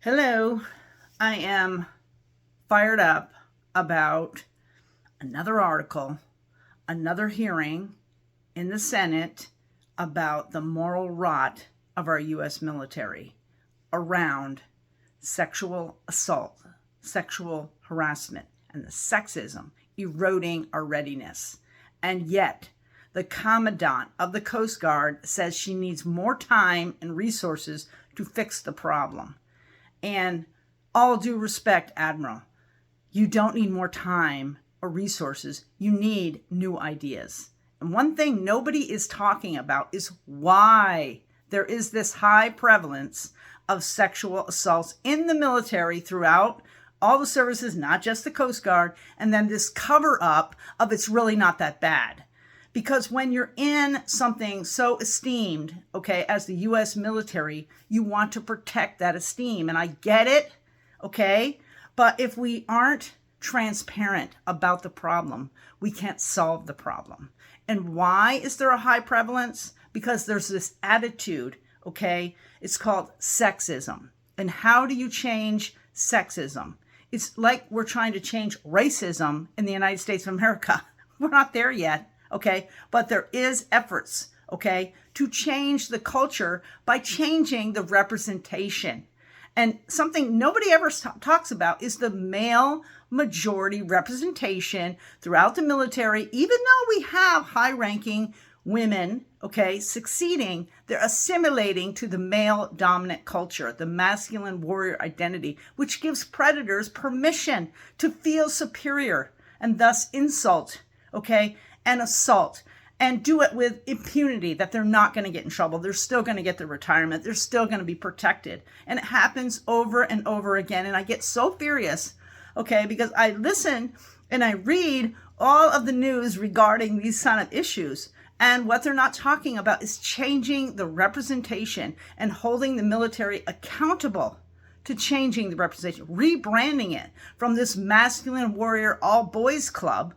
Hello, I am fired up about another article, another hearing in the Senate about the moral rot of our U.S. military around sexual assault, sexual harassment, and the sexism eroding our readiness. And yet, the Commandant of the Coast Guard says she needs more time and resources to fix the problem. And all due respect, Admiral, you don't need more time or resources. You need new ideas. And one thing nobody is talking about is why there is this high prevalence of sexual assaults in the military throughout all the services, not just the Coast Guard, and then this cover up of it's really not that bad. Because when you're in something so esteemed, okay, as the U.S. military, you want to protect that esteem. And I get it, okay? But if we aren't transparent about the problem, we can't solve the problem. And why is there a high prevalence? Because there's this attitude, okay? It's called sexism. And how do you change sexism? It's like we're trying to change racism in the United States of America. We're not there yet. Okay, but there is efforts, okay, to change the culture by changing the representation. And something nobody ever talks about is the male majority representation throughout the military. Even though we have high-ranking women, okay, succeeding, they're assimilating to the male dominant culture, the masculine warrior identity, which gives predators permission to feel superior and thus insult, okay, and assault, and do it with impunity that they're not going to get in trouble. They're still going to get their retirement. They're still going to be protected. And it happens over and over again. And I get so furious, okay, because I listen and I read all of the news regarding these kind of issues. And what they're not talking about is changing the representation and holding the military accountable to changing the representation, rebranding it from this masculine warrior all boys club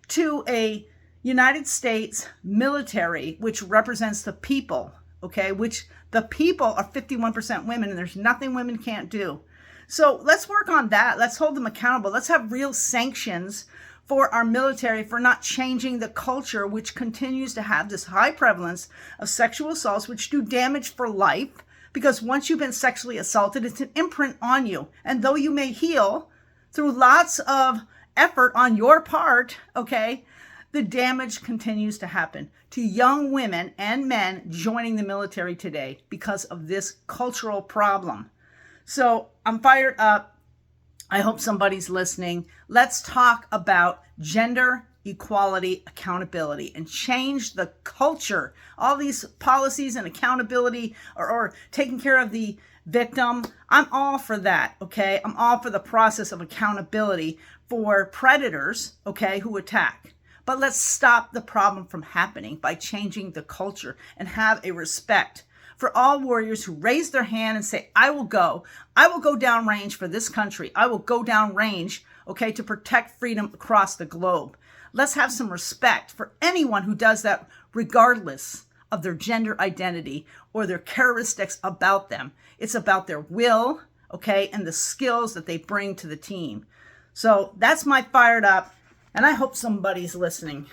to a United States military, which represents the people, okay, which the people are 51% women, and there's nothing women can't do. So let's work on that. Let's hold them accountable. Let's have real sanctions for our military for not changing the culture, which continues to have this high prevalence of sexual assaults, which do damage for life, because once you've been sexually assaulted, it's an imprint on you. And though you may heal through lots of effort on your part, okay, the damage continues to happen to young women and men joining the military today because of this cultural problem. So I'm fired up. I hope somebody's listening. Let's talk about gender equality, accountability, and change the culture. All these policies and accountability or taking care of the victim. I'm all for that, okay? I'm all for the process of accountability for predators, okay, who attack. But let's stop the problem from happening by changing the culture and have a respect for all warriors who raise their hand and say, I will go downrange for this country. I will go downrange, okay, to protect freedom across the globe. Let's have some respect for anyone who does that regardless of their gender identity or their characteristics about them. It's about their will, okay, and the skills that they bring to the team. So that's my fired up. And I hope somebody's listening.